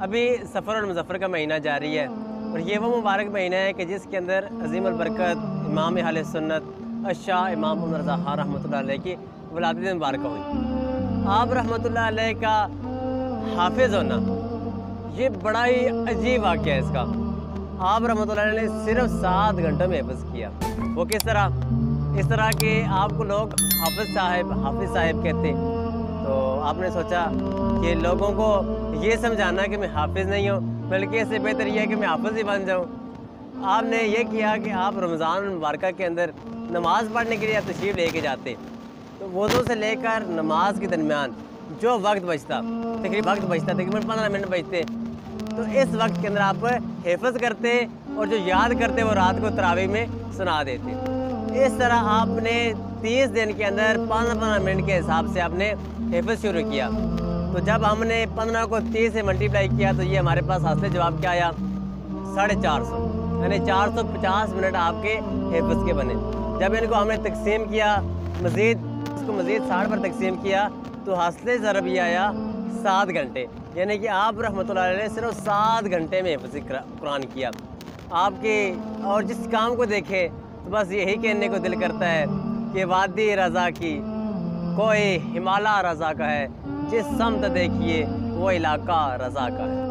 अभी सफ़र और मुज़फ़्फ़र का महीना जारी है और ये वो मुबारक महीना है कि जिसके अंदर अज़ीमुल बरकत इमाम अहले सुन्नत अशाह इमाम उमर रज़ा ख़ान रहमतुल्लाह अलैह की वलादत मुबारक हुई। आप रहमतुल्लाह अलैह का हाफिज़ होना ये बड़ा ही अजीब वाक़या है इसका। आप रहमतुल्लाह अलैह ने सिर्फ 7 घंटों में हिफ़्ज़ किया। वो किस तरह? इस तरह के आपको लोग हाफिज़ साहिब कहते। तो आपने सोचा कि लोगों को ये समझाना कि मैं हाफिज़ नहीं हूँ, बल्कि इससे बेहतर यह है कि मैं हाफिज़ ही बन जाऊँ। आपने ये किया कि आप रमज़ान मुबारक के अंदर नमाज़ पढ़ने के लिए आप तशरीफ़ लेके जाते, तो वज़ू से लेकर नमाज के दरमियान जो वक्त बचता तकरीबन 15 मिनट बचते, तो इस वक्त के अंदर आप हिफ़्ज़ करते और जो याद करते वो रात को तरावी में सुना देते। इस तरह आपने 30 दिन के अंदर 15 मिनट के हिसाब से आपने हिफ़्ज़ शुरू किया। तो जब हमने 15 को 30 से मल्टीप्लाई किया तो ये हमारे पास हासिल जवाब क्या आया? 450, यानी 450 मिनट आपके हिफ़्ज़ के बने। जब इनको हमने तकसीम किया, इसको मज़ीद 60 पर तकसीम किया, तो हासिल ज़रब ये आया 7 घंटे। यानी कि आप रहमतुल्लाह अलैह ने सिर्फ 7 घंटे में हिफ़्ज़ कुरान किया। आपके और जिस काम को देखें तो बस यही कहने को दिल करता है कि वादी रज़ा की कोई हिमालय रज़ा का है, जिस समत देखिए वो इलाका रज़ा का है।